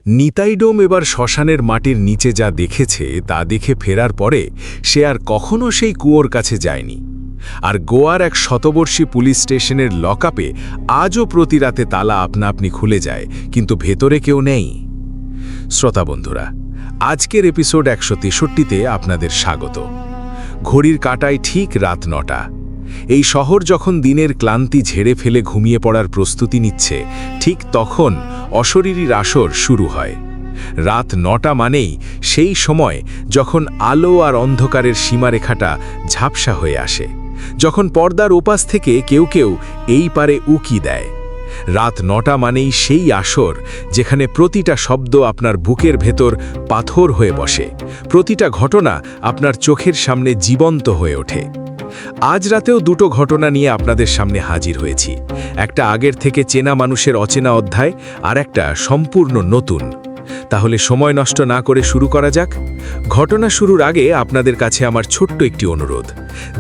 নিতাইডোম এবার শ্মশানের মাটির নিচে যা দেখেছে তা দেখে ফেরার পরে সে আর কখনো সেই কুয়োর কাছে যায়নি। আর গোয়ার এক শতবর্ষী পুলিশ স্টেশনের লকআপে আজও প্রতি রাতে তালা আপনা আপনি খুলে যায়, কিন্তু ভেতরে কেউ নেই। শ্রোতা বন্ধুরা, আজকের এপিসোড ১৬৩তে আপনাদের স্বাগত। ঘড়ির কাঁটায় ঠিক রাত ৯টা। এই শহর যখন দিনের ক্লান্তি ঝেড়ে ফেলে ঘুমিয়ে পড়ার প্রস্তুতি নিচ্ছে, ঠিক তখন অশরীরীর আসর শুরু হয়। রাত ৯টা মানেই সেই সময় যখন আলো আর অন্ধকারের সীমারেখাটা ঝাপসা হয়ে আসে, যখন পর্দার ওপাশ থেকে কেউ কেউ এই পারে উকি দেয়। রাত ৯টা মানেই সেই আসর যেখানে প্রতিটা শব্দ আপনার বুকের ভেতর পাথর হয়ে বসে, প্রতিটা ঘটনা আপনার চোখের সামনে জীবন্ত হয়ে ওঠে। আজ রাতেও দুটো ঘটনা নিয়ে আপনাদের সামনে হাজির হয়েছি, একটা আগের থেকে চেনা মানুষের অচেনা অধ্যায়, আর একটা সম্পূর্ণ নতুন। তাহলে সময় নষ্ট না করে শুরু করা যাক। ঘটনা শুরুর আগে আপনাদের কাছে আমার ছোট্ট একটি অনুরোধ,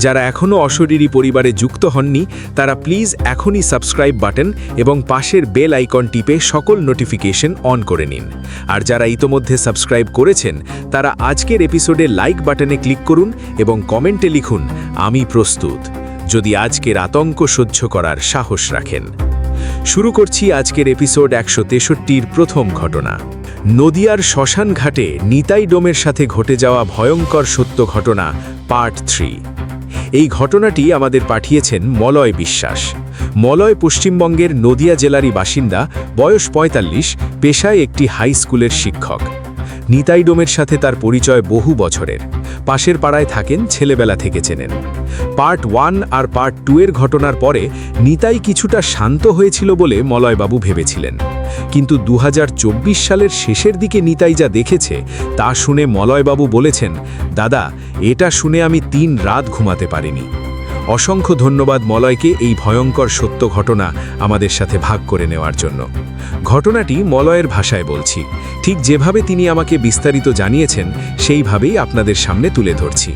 যারা এখনও অশরীরী পরিবারে যুক্ত হননি তারা প্লিজ এখনই সাবস্ক্রাইব বাটন এবং পাশের বেল আইকন টিপে সকল নোটিফিকেশন অন করে নিন। আর যারা ইতোমধ্যে সাবস্ক্রাইব করেছেন তারা আজকের এপিসোডে লাইক বাটনে ক্লিক করুন এবং কমেন্টে লিখুন, আমি প্রস্তুত, যদি আজকের আতঙ্ক সহ্য করার সাহস রাখেন। শুরু করছি আজকের এপিসোড ১৬৩র প্রথম ঘটনা। নদিয়ার শ্মশান ঘাটে নিতাইডোমের সাথে ঘটে যাওয়া ভয়ঙ্কর সত্য ঘটনা পার্ট 3। এই ঘটনাটি আমাদের পাঠিয়েছেন মলয় বিশ্বাস। মলয় পশ্চিমবঙ্গের নদিয়া জেলারই বাসিন্দা, বয়স ৪৫, পেশায় একটি হাই স্কুলের শিক্ষক। নিতাইডোমের সাথে তার পরিচয় বহু বছরের, পাশের পাড়ায় থাকেন, ছেলেবেলা থেকে চেনেন। পার্ট 1 আর পার্ট 2 এর ঘটনার পরে নিতাই কিছুটা শান্ত হয়েছিল বলে মলয়বাবু ভেবেছিলেন, কিন্তু ২০২৪ সালের শেষের দিকে নিতাই যা দেখেছে তা শুনে মলয়বাবু বলেছেন, দাদা, এটা শুনে আমি ৩ রাত ঘুমাতে পারিনি। অসংখ্য ধন্যবাদ মলয়কে এই ভয়ঙ্কর সত্য ঘটনা আমাদের সাথে ভাগ করে নেওয়ার জন্য। ঘটনাটি মলয়ের ভাষায় বলছি, ঠিক যেভাবে তিনি আমাকে বিস্তারিত জানিয়েছেন সেইভাবেই আপনাদের সামনে তুলে ধরছি।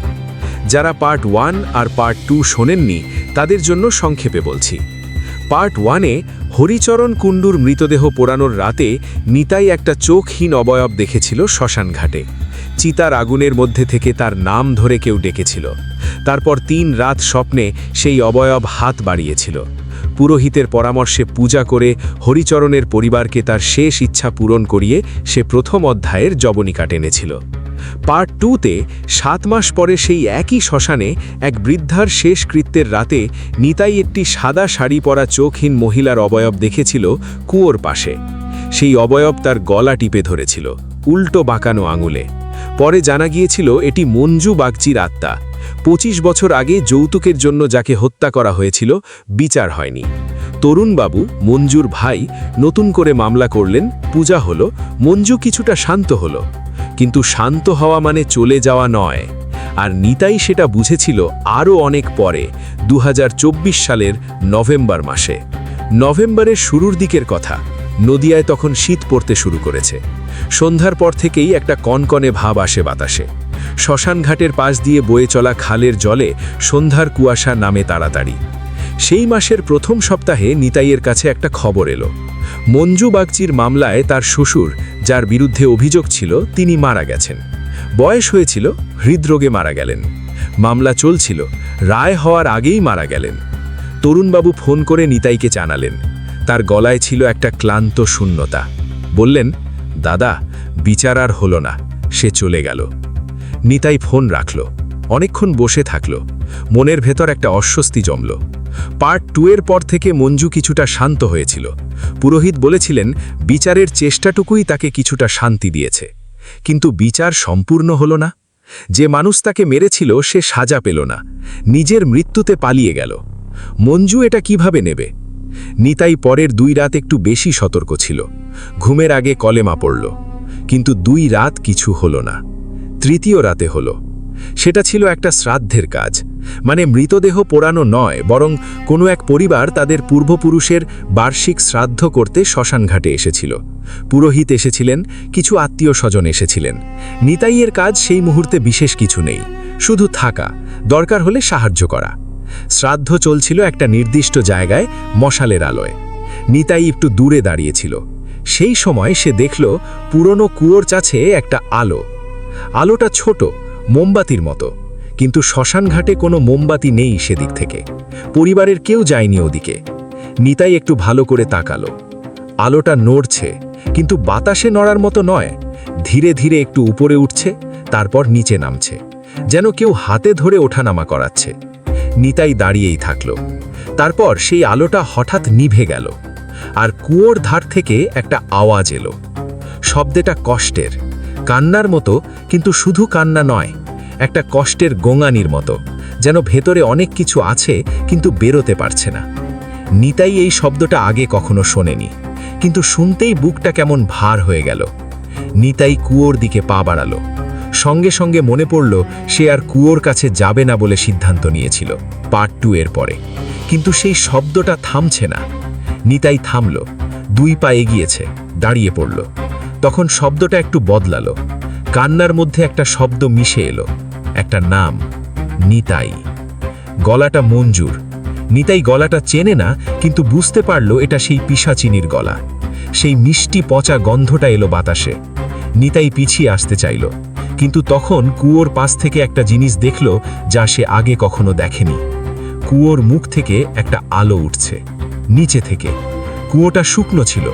যারা পার্ট 1 আর পার্ট 2 শোনেননি তাদের জন্য সংক্ষেপে বলছি। পার্ট 1-এ হরিচরণ কুণ্ডুর মৃতদেহ পোড়ানোর রাতে নিতাই একটা চোখহীন অবয়ব দেখেছিল শ্মশান ঘাটে। চিতার আগুনের মধ্যে থেকে তার নাম ধরে কেউ ডেকেছিল। তারপর ৩ রাত স্বপ্নে সেই অবয়ব হাত বাড়িয়েছিল। পুরোহিতের পরামর্শে পূজা করে হরিচরণের পরিবারকে তার শেষ ইচ্ছা পূরণ করিয়ে সে প্রথম অধ্যায়ের যবনিকা টেনেছিল। পার্ট 2-তে ৭ মাস পরে সেই একই শ্মশানে এক বৃদ্ধার শেষকৃত্যের রাতে নিতাই একটি সাদা শাড়ি পরা চোখহীন মহিলার অবয়ব দেখেছিল কুয়োর পাশে। সেই অবয়ব তার গলা টিপে ধরেছিল, উল্টো বাঁকানো আঙুলে। পরে জানা গিয়েছিল এটি মঞ্জু বাগচির আত্মা। ২৫ বছর আগে যৌতুকের জন্য যাকে হত্যা করা হয়েছিল, বিচার হয়নি। তরুণবাবু, মঞ্জুর ভাই, নতুন করে মামলা করলেন, পূজা হলো, মঞ্জু কিছুটা শান্ত হলো। কিন্তু শান্ত হওয়া মানে চলে যাওয়া নয়। আর নিতাই সেটা বুঝেছিল আরও অনেক পরে, ২০২৪ সালের নভেম্বর মাসে। নভেম্বরের শুরুর দিকের কথা। নদিয়ায় তখন শীত পড়তে শুরু করেছে। সন্ধ্যার পর থেকেই একটা কনকনে ভাব আসে বাতাসে। শ্মশানঘাটের পাশ দিয়ে বয়ে চলা খালের জলে সন্ধ্যার কুয়াশা নামে তাড়াতাড়ি। সেই মাসের প্রথম সপ্তাহে নিতাইয়ের কাছে একটা খবর এলো। মঞ্জু বাগচির মামলায় তার শ্বশুর, যার বিরুদ্ধে অভিযোগ ছিল, তিনি মারা গেছেন। বয়স হয়েছিল, হৃদরোগে মারা গেলেন। মামলা চলছিল, রায় হওয়ার আগেই মারা গেলেন। তরুণবাবু ফোন করে নিতাইকে জানালেন। তার গলায় ছিল একটা ক্লান্ত শূন্যতা। বললেন, দাদা, বিচার আর হলো না, সে চলে গেল। নিতাই ফোন রাখল, অনেকক্ষণ বসে থাকল। মনের ভেতর একটা অস্বস্তি জমল। পার্ট 2 এর পর থেকে মঞ্জু কিছুটা শান্ত হয়েছিল। পুরোহিত বলেছিলেন বিচারের চেষ্টাটুকুই তাকে কিছুটা শান্তি দিয়েছে। কিন্তু বিচার সম্পূর্ণ হলো না। যে মানুষ তাকে মেরেছিল সে সাজা পেল না, নিজের মৃত্যুতে পালিয়ে গেল। মঞ্জু এটা কিভাবে নেবে? নিতাই পরের 2 রাত একটু বেশি সতর্ক ছিল। ঘুমের আগে কলেমা পড়ল, কিন্তু 2 রাত কিছু হলো না। তৃতীয় রাতে হলো। সেটা ছিল একটা শ্রাদ্ধের কাজ, মানে মৃতদেহ পোড়ানো নয়, বরং কোনো এক পরিবার তাদের পূর্বপুরুষের বার্ষিক শ্রাদ্ধ করতে শ্মশানঘাটে এসেছিল। পুরোহিত এসেছিলেন, কিছু আত্মীয় স্বজন এসেছিলেন। নিতাইয়ের কাজ সেই মুহূর্তে বিশেষ কিছু নেই, শুধু থাকা, দরকার হলে সাহায্য করা। শ্রাদ্ধ চলছিল একটা নির্দিষ্ট জায়গায়, মশালের আলোয়। নিতাই একটু দূরে দাঁড়িয়েছিল। সেই সময় সে দেখল পুরনো কুয়োর কাছে একটা আলো। আলোটা ছোট, মোমবাতির মতো, কিন্তু শ্মশানঘাটে কোনো মোমবাতি নেই সেদিক থেকে। পরিবারের কেউ যায়নি ওদিকে। নিতাই একটু ভালো করে তাকালো। আলোটা নড়ছে, কিন্তু বাতাসে নড়ার মতো নয়। ধীরে ধীরে একটু উপরে উঠছে, তারপর নিচে নামছে, যেন কেউ হাতে ধরে ওঠানামা করাচ্ছে। নিতাই দাঁড়িয়েই থাকল। তারপর সেই আলোটা হঠাৎ নিভে গেল, আর কুয়োর ধার থেকে একটা আওয়াজ এলো। শব্দটা কষ্টের, কান্নার মতো, কিন্তু শুধু কান্না নয়, একটা কষ্টের গোঙানির মতো, যেন ভেতরে অনেক কিছু আছে কিন্তু বেরোতে পারছে না। নিতাই এই শব্দটা আগে কখনো শোনেনি, কিন্তু শুনতেই বুকটা কেমন ভার হয়ে গেল। নিতাই কুয়োর দিকে পা বাড়ালো। সঙ্গে সঙ্গে মনে পড়ল সে আর কুয়োর কাছে যাবে না বলে সিদ্ধান্ত নিয়েছিল পার্ট 2 এর পরে। কিন্তু সেই শব্দটা থামছে না। নিতাই থামল, 2 পা এগিয়েছে, দাঁড়িয়ে পড়ল। তখন শব্দটা একটু বদলালো। কান্নার মধ্যে একটা শব্দ মিশে এলো, একটা নাম, নিতাই। গলাটা মঞ্জুর। নিতাই গলাটা চেনে না, কিন্তু বুঝতে পারল এটা সেই পিশাচিনীর গলা। সেই মিষ্টি পচা গন্ধটা এলো বাতাসে। নিতাই পিছিয়ে আসতে চাইল, কিন্তু তখন কুয়োর পাশ থেকে একটা জিনিস দেখল যা সে আগে কখনো দেখেনি। কুয়োর মুখ থেকে একটা আলো উঠছে, নিচে থেকে। কুয়োটা শুকনো ছিল,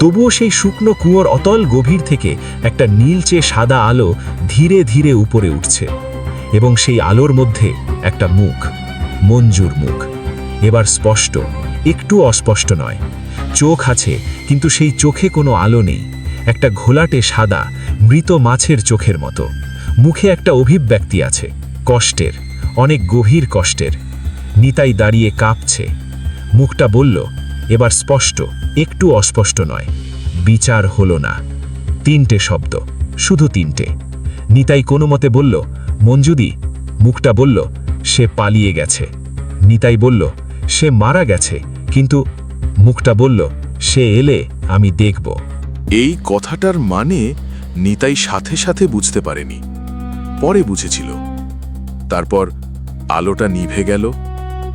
তবুও সেই শুকনো কুয়োর অতল গভীর থেকে একটা নীলচে সাদা আলো ধীরে ধীরে উপরে উঠছে। এবং সেই আলোর মধ্যে একটা মুখ, মঞ্জুর মুখ। এবার স্পষ্ট, একটু অস্পষ্ট নয়। চোখ আছে, কিন্তু সেই চোখে কোনো আলো নেই। একটা ঘোলাটে সাদা, মৃত মাছের চোখের মতো। মুখে একটা অভিব্যক্তি আছে, কষ্টের, অনেক গভীর কষ্টের। নিতাই দাঁড়িয়ে কাঁপছে। মুখটা বলল, এবার স্পষ্ট, একটু অস্পষ্ট নয়, বিচার হলো না। 3টে শব্দ, শুধু 3টে। নিতাই কোনো মতে বলল, মঞ্জুদি। মুখটা বলল, সে পালিয়ে গেছে। নিতাই বলল, সে মারা গেছে, কিন্তু মুখটা বলল, সে এলে আমি দেখব। এই কথাটার মানে নিতাই সাথে সাথে বুঝতে পারেনি, পরে বুঝেছিল। তারপর আলোটা নিভে গেল,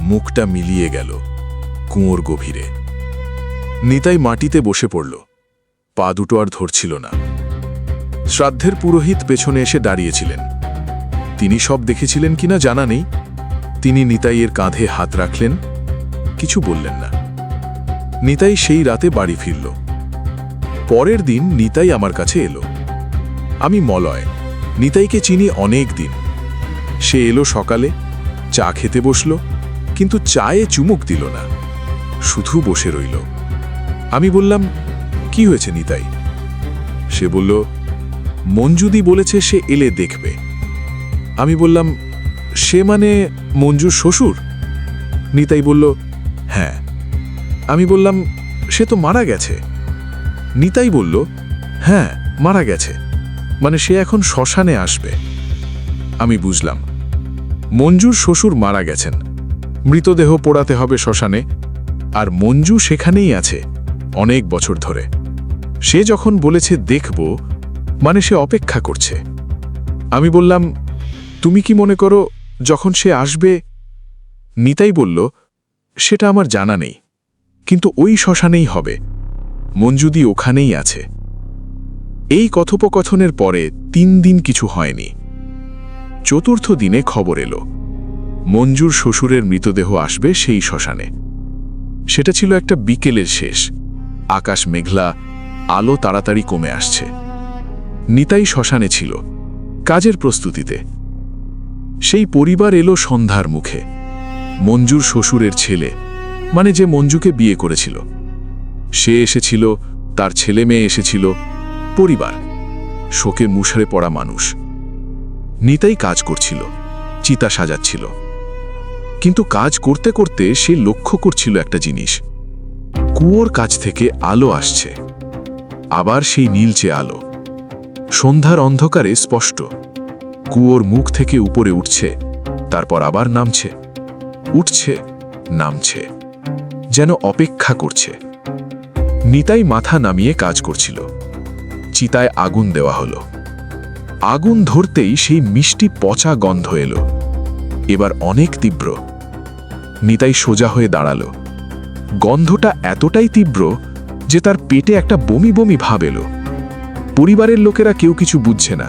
মুখটা মিলিয়ে গেল কুয়োর গভীরে। নিতাই মাটিতে বসে পড়ল, পা দুটো আর ধরছিল না। শ্রাদ্ধের পুরোহিত পেছনে এসে দাঁড়িয়েছিলেন। তিনি সব দেখেছিলেন কিনা জানা নেই। তিনি নিতাইয়ের কাঁধে হাত রাখলেন, কিছু বললেন না। নিতাই সেই রাতে বাড়ি ফিরল। পরের দিন নিতাই আমার কাছে এলো। আমি মলয়, নিতাইকে চিনি অনেক দিন। সে এলো সকালে, চা খেতে বসল, কিন্তু চায়ে চুমুক দিল না, শুধু বসে রইল। আমি বললাম, কি হয়েছে নিতাই? সে বলল, মঞ্জুদি বলেছে সে এলে দেখবে। আমি বললাম, সে মানে মঞ্জুর শ্বশুর? নিতাই বলল, হ্যাঁ। আমি বললাম, সে তো মারা গেছে। নিতাই বলল, হ্যাঁ, মারা গেছে, মানে সে এখন শ্মশানে আসবে। আমি বুঝলাম, মঞ্জুর শ্বশুর মারা গেছেন, মৃতদেহ পোড়াতে হবে শ্মশানে, আর মঞ্জু সেখানেই আছে অনেক বছর ধরে। সে যখন বলেছে দেখব, মানে সে অপেক্ষা করছে। আমি বললাম, তুমি কি মনে করো যখন সে আসবে? নিতাই বলল, সেটা আমার জানা নেই, কিন্তু ওই শ্মশানেই হবে, মঞ্জুদি ওখানেই আছে। এই কথোপকথনের পরে 3 দিন কিছু হয়নি। 4র্থ দিনে খবর এলো, মঞ্জুর শ্বশুরের মৃতদেহ আসবে সেই শ্মশানে। সেটা ছিল একটা বিকেলের শেষ, আকাশ মেঘলা, আলো তাড়াতাড়ি কমে আসছে। নিতাই শ্মশানে ছিল, কাজের প্রস্তুতিতে। সেই পরিবার এলো সন্ধ্যার মুখে। মঞ্জুর শ্বশুরের ছেলে, মানে যে মঞ্জুকে বিয়ে করেছিল, সে এসেছিল, তার ছেলে মেয়ে এসেছিল, পরিবার, শোকে মুশারে পড়া মানুষ। নিতাই কাজ করছিল, চিতা সাজাচ্ছিল। কিন্তু কাজ করতে করতে সে লক্ষ্য করছিল একটা জিনিস, কুয়োর কাছ থেকে আলো আসছে, আবার সেই নীলচে আলো, সন্ধ্যার অন্ধকারে স্পষ্ট। কুয়োর মুখ থেকে উপরে উঠছে, তারপর আবার নামছে, উঠছে, নামছে, যেন অপেক্ষা করছে। নিতাই মাথা নামিয়ে কাজ করছিল। চিতায় আগুন দেওয়া হলো। আগুন ধরতেই সেই মিষ্টি পচা গন্ধ এলো, এবার অনেক তীব্র। নিতাই সোজা হয়ে দাঁড়ালো। গন্ধটা এতটাই তীব্র যে তার পেটে একটা বমি বমি ভাব এলো। পরিবারের লোকেরা কেউ কিছু বুঝছে না,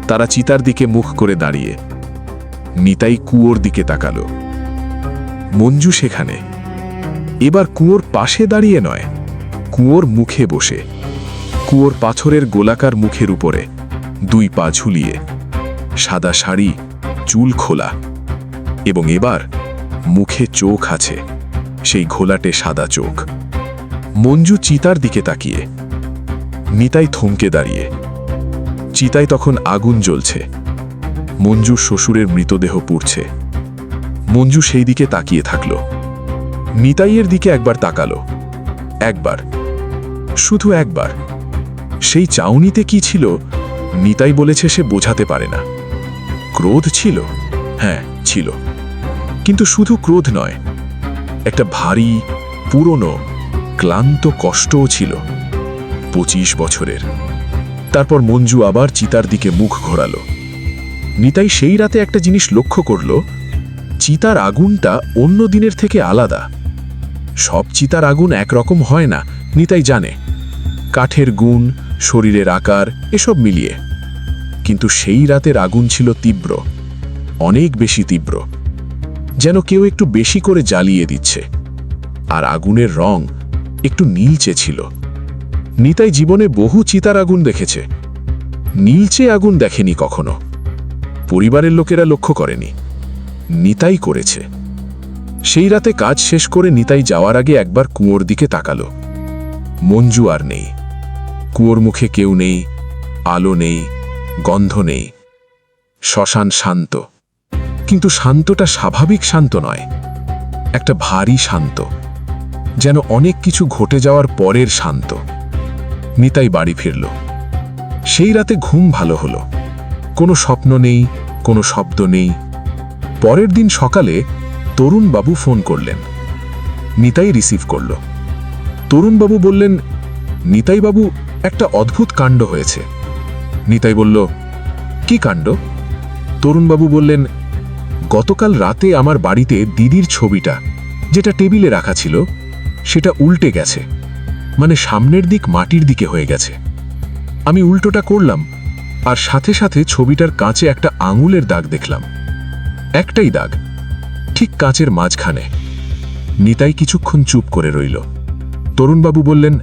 তারা চিতার দিকে মুখ করে দাঁড়িয়ে। নিতাই কুয়োর দিকে তাকালো। মঞ্জু সেখানে, এবার কুয়োর পাশে দাঁড়িয়ে নয়, কুয়োর মুখে বসে, কুয়োর পাথরের গোলাকার মুখের উপরে, 2 পা ঝুলিয়ে, সাদা শাড়ি, চুল খোলা, এবং এবার মুখে চোখ আছে, সেই ঘোলাটে সাদা চোখ। মঞ্জু চিতার দিকে তাকিয়ে। নিতাই থমকে দাঁড়িয়ে। চিতায় তখন আগুন জ্বলছে। মঞ্জুর শ্বশুরের মৃতদেহ পুড়ছে। মঞ্জু সেই দিকে তাকিয়ে থাকল। নিতাইয়ের দিকে একবার তাকালো, একবার, শুধু একবার। সেই চাউনিতে কি ছিল নিতাই বলেছে সে বোঝাতে পারে না। ক্রোধ ছিল, হ্যাঁ ছিল, কিন্তু শুধু ক্রোধ নয়, একটা ভারী, পুরনো, ক্লান্ত কষ্টও ছিল, 25 বছরের। তারপর মঞ্জু আবার চিতার দিকে মুখ ঘোরালো। নিতাই সেই রাতে একটা জিনিস লক্ষ্য করল, চিতার আগুনটা অন্য দিনের থেকে আলাদা। সব চিতার আগুন একরকম হয় না, নিতাই জানে, কাঠের গুণ, শরীরের আকার, এসব মিলিয়ে। কিন্তু সেই রাতের আগুন ছিল তীব্র, অনেক বেশি তীব্র, যেন কেউ একটু বেশি করে জ্বালিয়ে দিচ্ছে। আর আগুনের রং একটু নীলচে ছিল। নিতাই জীবনে বহু চিতার আগুন দেখেছে, নীলচে আগুন দেখেনি কখনো। পরিবারের লোকেরা লক্ষ্য করেনি, নিতাই করেছে। সেই রাতে কাজ শেষ করে নিতাই যাওয়ার আগে একবার কুয়োর দিকে তাকালো। মঞ্জু আর নেই, কুয়োর মুখে কেউ নেই, আলো নেই, গন্ধ নেই। শ্মশান শান্ত, কিন্তু শান্তটা স্বাভাবিক শান্ত নয়, একটা ভারী শান্ত, যেন অনেক কিছু ঘটে যাওয়ার পরের শান্ত। নিতাই বাড়ি ফিরল। সেই রাতে ঘুম ভালো হলো, কোনো স্বপ্ন নেই, কোনো শব্দ নেই। পরের দিন সকালে তরুণবাবু ফোন করলেন। নিতাই রিসিভ করল। তরুণবাবু বললেন, নিতাইবাবু, একটা অদ্ভুত কাণ্ড হয়েছে। নিতাই বলল, কি কাণ্ড? তরুণবাবু বললেন, গতকাল রাতে আমার বাড়িতে দিদির ছবিটা, যেটা টেবিলে রাখা ছিল, সেটা উল্টে গেছে, মানে সামনের দিক মাটির দিকে হয়ে গেছে। আমি উল্টোটা করলাম, আর সাথে সাথে ছবিটার কাঁচে একটা আঙুলের দাগ দেখলাম। একটাই দাগ, ঠিক কাঁচের মাঝখানে। নিতাই কিছুক্ষণ চুপ করে রইল। তরুণবাবু বললেন,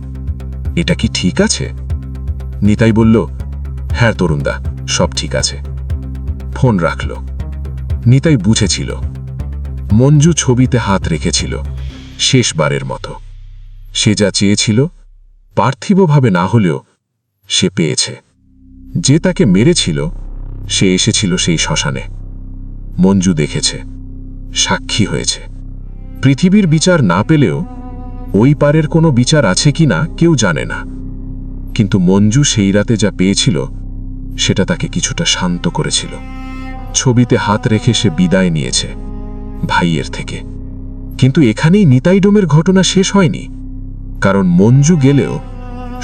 এটা কি ঠিক আছে? নিতাই বলল, হ্যাঁ তরুণদা, সব ঠিক আছে। ফোন রাখল। নিতাই বুঝেছিল, মঞ্জু ছবিতে হাত রেখেছিল, শেষবারের মতো। সে যা চেয়েছিল, পার্থিবভাবে না হলেও সে পেয়েছে। যে তাকে মেরেছিল, সে এসেছিল সেই শ্মশানে। মঞ্জু দেখেছে, সাক্ষী হয়েছে। পৃথিবীর বিচার না পেলেও ওই পারের কোনো বিচার আছে কি না কেউ জানে না। কিন্তু মঞ্জু সেই রাতে যা পেয়েছিল, সেটা তাকে কিছুটা শান্ত করেছিল। ছবিতে হাত রেখে সে বিদায় নিয়েছে ভাইয়ের থেকে। কিন্তু এখানেই নিতাইডোমের ঘটনা শেষ হয়নি, কারণ মঞ্জু গেলেও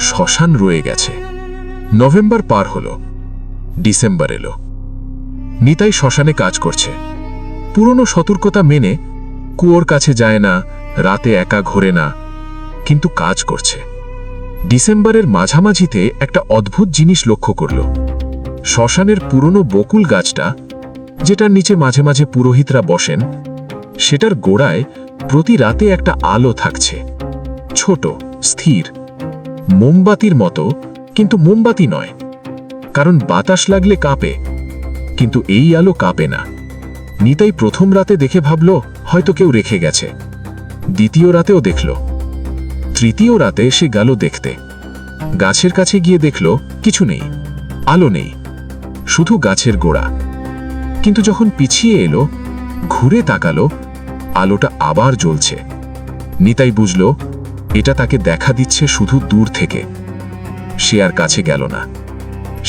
শ্মশান রয়ে গেছে। নভেম্বর পার হলো, ডিসেম্বর এলো। নিতাই শ্মশানে কাজ করছে, পুরনো সতর্কতা মেনে। কুয়োর কাছে যায় না, রাতে একা ঘোরে না, কিন্তু কাজ করছে। ডিসেম্বরের মাঝামাঝিতে একটা অদ্ভুত জিনিস লক্ষ্য করল। শ্মশানের পুরনো বকুল গাছটা, যেটার নিচে মাঝে মাঝে পুরোহিতরা বসেন, সেটার গোড়ায় প্রতি রাতে একটা আলো থাকছে, ছোট, স্থির, মোমবাতির মতো, কিন্তু মোমবাতি নয়, কারণ বাতাস লাগলে কাঁপে, কিন্তু এই আলো কাঁপে না। নিতাই প্রথম রাতে দেখে ভাবল হয়তো কেউ রেখে গেছে। দ্বিতীয় রাতেও দেখল। তৃতীয় রাতে সে গেল দেখতে। গাছের কাছে গিয়ে দেখল কিছু নেই, আলো নেই, শুধু গাছের গোড়া। কিন্তু যখন পিছিয়ে এলো, ঘুরে তাকালো, আলোটা আবার জ্বলছে। নিতাই বুঝল এটা তাকে দেখা দিচ্ছে শুধু দূর থেকে। সে আর কাছে গেল না।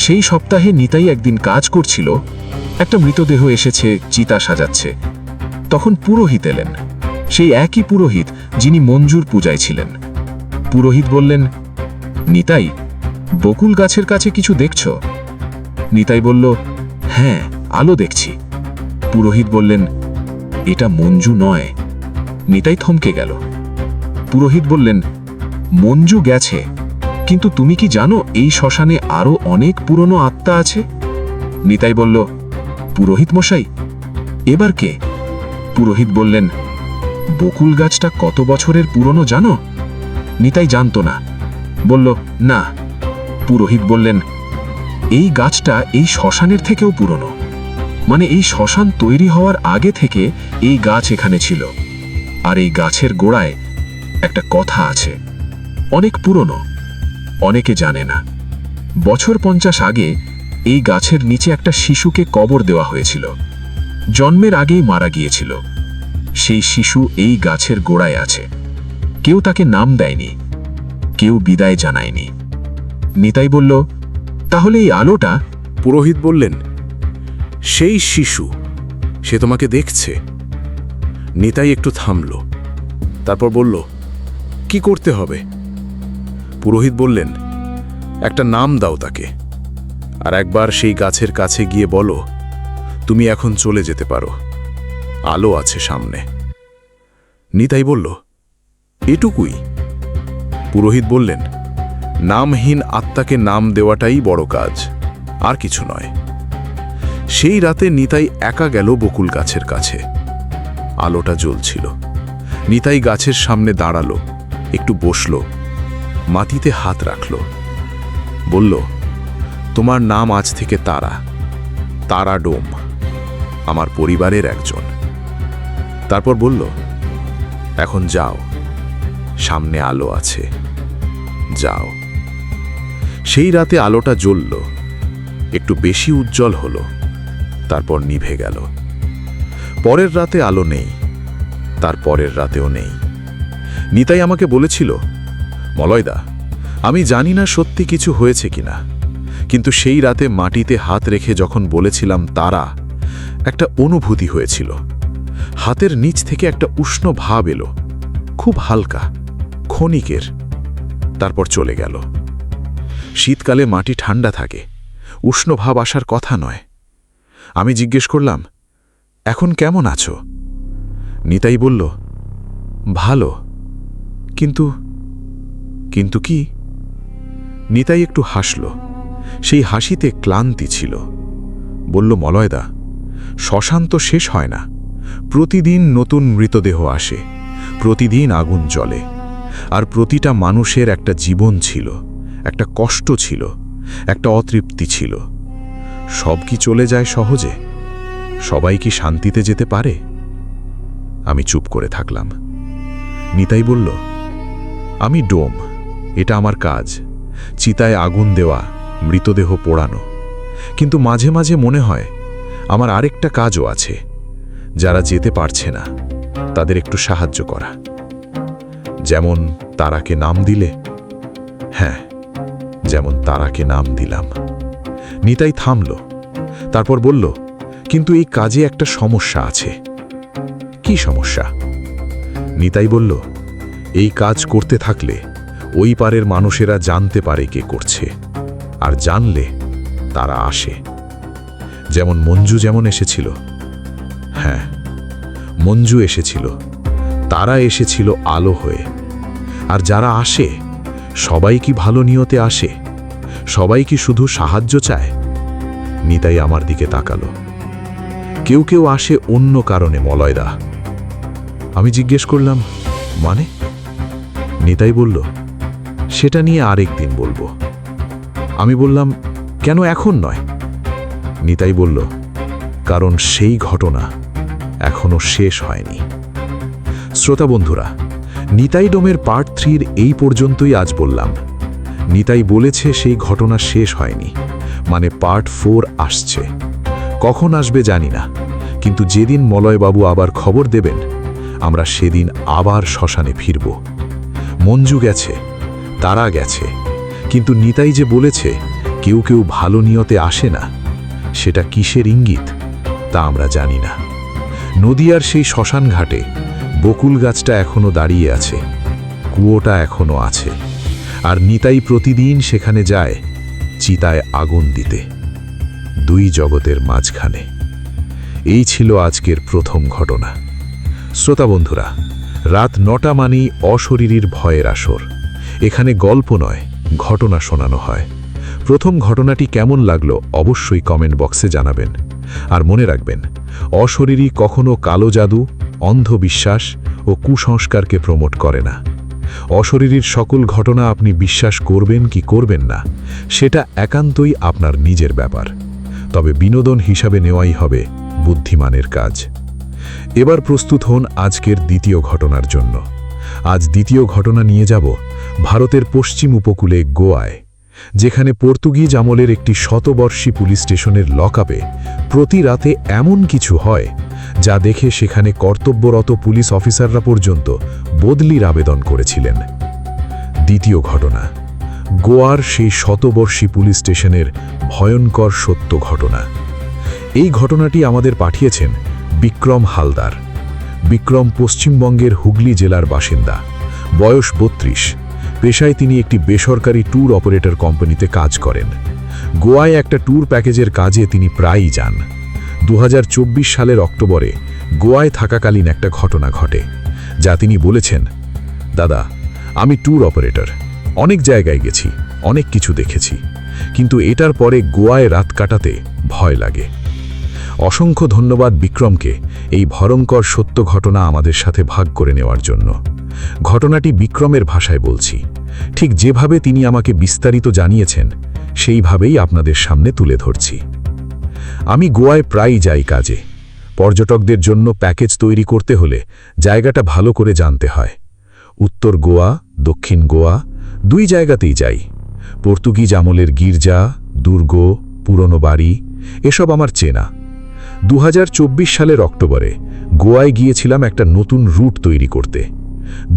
সেই সপ্তাহে নিতাই একদিন কাজ করছিল, একটা মৃতদেহ এসেছে, চিতা সাজাচ্ছে। তখন পুরোহিত এলেন, সেই একই পুরোহিত যিনি মঞ্জুর পূজায় ছিলেন। পুরোহিত বললেন, নিতাই, বকুল গাছের কাছে কিছু দেখছ? নিতাই বলল, হ্যাঁ, আলো দেখছি। পুরোহিত বললেন, এটা মঞ্জু নয়। নিতাই থমকে গেল। পুরোহিত বললেন, মঞ্জু গেছে, কিন্তু তুমি কি জানো এই শ্মশানে আরো অনেক পুরনো আত্মা আছে? নিতাই বলল, পুরোহিত মশাই, এবার কে? পুরোহিত বললেন, বকুল গাছটা কত বছরের পুরনো জানো? নিতাই জানতো না, বলল, না। পুরোহিত বললেন, এই গাছটা এই শ্মশানের থেকেও পুরনো, মানে এই শ্মশান তৈরি হওয়ার আগে থেকে এই গাছ এখানে ছিল। আর এই গাছের গোড়ায় একটা কথা আছে, অনেক পুরনো, অনেকে জানে না। বছর 50 আগে এই গাছের নিচে একটা শিশুকে কবর দেওয়া হয়েছিল, জন্মের আগেই মারা গিয়েছিল। সেই শিশু এই গাছের গোড়ায় আছে, কেউ তাকে নাম দেয়নি, কেউ বিদায় জানায়নি। নিতাই বলল, তাহলে এই আলোটা? পুরোহিত বললেন, সেই শিশু, সে তোমাকে দেখছে। নিতাই একটু থামল, তারপর বলল, কি করতে হবে? পুরোহিত বললেন, একটা নাম দাও তাকে, আর একবার সেই গাছের কাছে গিয়ে বলো, তুমি এখন চলে যেতে পারো, আলো আছে সামনে। নিতাই বলল, এটুকুই? পুরোহিত বললেন, নামহীন আত্মাকে নাম দেওয়াটাই বড় কাজ, আর কিছু নয়। সেই রাতে নিতাই একা গেল বকুল গাছের কাছে। আলোটা জ্বলছিল। নিতাই গাছের সামনে দাঁড়ালো, একটু বসল, মাটিতে হাত রাখল, বলল, তোমার নাম আজ থেকে তারা, তারা ডোম, আমার পরিবারের একজন। তারপর বলল, এখন যাও, সামনে আলো আছে, যাও। সেই রাতে আলোটা জ্বলল, একটু বেশি উজ্জ্বল হলো, তারপর নিভে গেল। পরের রাতে আলো নেই, তার পরের রাতেও নেই। নিতাই আমাকে বলেছিল, মলয়দা, আমি জানি না সত্যি কিছু হয়েছে কিনা, কিন্তু সেই রাতে মাটিতে হাত রেখে যখন বলেছিলাম তারা, একটা অনুভূতি হয়েছিল। হাতের নিচ থেকে একটা উষ্ণ ভাব এলো, খুব হালকা, ক্ষণিকের, তারপর চলে গেল। শীতকালে মাটি ঠান্ডা থাকে, উষ্ণ ভাব আসার কথা নয়। আমি জিজ্ঞেস করলাম, এখন কেমন আছো? নিতাই বলল, ভালো, কিন্তু কিন্তু কি? নিতাই একটু হাসল, সেই হাসিতে ক্লান্তি ছিল। বলল, মলয়দা, শ্মশান তো শেষ হয় না, প্রতিদিন নতুন মৃতদেহ আসে, প্রতিদিন আগুন জ্বলে, আর প্রতিটা মানুষের একটা জীবন ছিল, একটা কষ্ট ছিল, একটা অতৃপ্তি ছিল। সব কি চলে যায় সহজে? সবাই কি শান্তিতে যেতে পারে? আমি চুপ করে থাকলাম। নিতাই বলল, আমি ডোম, এটা আমার কাজ, চিতায় আগুন দেওয়া, মৃতদেহ পোড়ানো। কিন্তু মাঝে মাঝে মনে হয় আমার আরেকটা কাজও আছে, যারা যেতে পারছে না তাদের একটু সাহায্য করা। যেমন তারাকে নাম দিলে। হ্যাঁ, যেমন তারাকে নাম দিলাম। নিতাই থামল, তারপর বলল, কিন্তু এই কাজে একটা সমস্যা আছে। কি সমস্যা? নিতাই বলল, এই কাজ করতে থাকলে ওই পারের মানুষেরা জানতে পারে কে করছে, আর জানলে তারা আসে। যেমন মঞ্জু যেমন এসেছিল। হ্যাঁ, মঞ্জু এসেছিল, তারা এসেছিল আলো হয়ে। আর যারা আসে, সবাই কি ভালো নিয়তে আসে? সবাই কি শুধু সাহায্য চায়? নিতাই আমার দিকে তাকালো। কেউ কেউ আসে অন্য কারণে, মলয়দা। আমি জিজ্ঞেস করলাম, মানে? নিতাই বলল, সেটা নিয়ে আরেক দিন বলবো। আমি বললাম, কেন এখন নয়? নিতাই বলল, কারণ সেই ঘটনা এখনো শেষ হয়নি। শ্রোতা বন্ধুরা, নিতাই ডোমের পার্ট 3 এই পর্যন্তই আজ বললাম। নিতাই বলেছে সেই ঘটনা শেষ হয়নি, মানে পার্ট 4 আসছে। কখন আসবে জানি না, কিন্তু যেদিন মলয়বাবু আবার খবর দেবেন, আমরা সেদিন আবার শ্মশানে ফিরব। মঞ্জু গেছে, তারা গেছে, কিন্তু নিতাই যে বলেছে কেউ কেউ ভালো নিয়তে আসে না, সেটা কিসের ইঙ্গিত তা আমরা জানি না। নদিয়ার সেই শ্মশান ঘাটে বকুল গাছটা এখনো দাঁড়িয়ে আছে, কুয়োটা এখনো আছে, আর নিতাই প্রতিদিন সেখানে যায় চিতায় আগুন দিতে, দুই জগতের মাঝখানে। এই ছিল আজকের প্রথম ঘটনা। শ্রোতা বন্ধুরা, রাত 9টা মানেই অশরীরীর ভয়ের আসর। এখানে গল্প নয়, ঘটনা শোনানো হয়। প্রথম ঘটনাটি কেমন লাগলো অবশ্যই কমেন্ট বক্সে জানাবেন। আর মনে রাখবেন, অশরীরী কখনো কালো জাদু, অন্ধবিশ্বাস ও কুসংস্কারকে প্রমোট করে না। অশরীরীর সকল ঘটনা আপনি বিশ্বাস করবেন কি করবেন না, সেটা একান্তই আপনার নিজের ব্যাপার। তবে বিনোদন হিসাবে নেওয়াই হবে বুদ্ধিমানের কাজ। এবার প্রস্তুত হন আজকের দ্বিতীয় ঘটনার জন্য। আজ দ্বিতীয় ঘটনা নিয়ে যাব ভারতের পশ্চিম উপকূলে গোয়ায়, যেখানে পর্তুগিজ আমলের একটি শতবর্ষী পুলিশ স্টেশনের লকআপে প্রতি রাতে এমন কিছু হয় যা দেখে সেখানে কর্তব্যরত পুলিশ অফিসাররা পর্যন্ত বদলির আবেদন করেছিলেন। দ্বিতীয় ঘটনা, গোয়ার সেই শতবর্ষী পুলিশ স্টেশনের ভয়ঙ্কর সত্য ঘটনা। এই ঘটনাটি আমাদের পাঠিয়েছেন বিক্রম হালদার। বিক্রম পশ্চিমবঙ্গের হুগলি জেলার বাসিন্দা, বয়স 32। পেশায় তিনি একটি বেসরকারি ট্যুর অপারেটর কোম্পানিতে কাজ করেন। গোয়ায় একটা ট্যুর প্যাকেজের কাজে তিনি প্রায়ই যান। 2024 সালের অক্টোবরে গোয়ায় থাকাকালীন একটা ঘটনা ঘটে, যা তিনি বলেছেন, দাদা, আমি ট্যুর অপারেটর, অনেক জায়গায় গেছি, অনেক কিছু দেখেছি, কিন্তু এটার পরে গোয়ায় রাত কাটাতে ভয় লাগে। অসংখ্য ধন্যবাদ বিক্রমকে এই ভয়ঙ্কর সত্য ঘটনা আমাদের সাথে ভাগ করে নেওয়ার জন্য। ঘটনাটি বিক্রমের ভাষায় বলছি, ঠিক যেভাবে তিনি আমাকে বিস্তারিত জানিয়েছেন সেইভাবেই আপনাদের সামনে তুলে ধরছি। আমি গোয়ায় প্রায়ই যাই কাজে। পর্যটকদের জন্য প্যাকেজ তৈরি করতে হলে জায়গাটা ভালো করে জানতে হয়। উত্তর গোয়া, দক্ষিণ গোয়া, দুই জায়গাতেই যাই। পর্তুগিজ আমলের গির্জা, দুর্গ, পুরনো বাড়ি, এসব আমার চেনা। 2024 সালের অক্টোবরে গোয়ায় গিয়েছিলাম একটা নতুন রুট তৈরি করতে।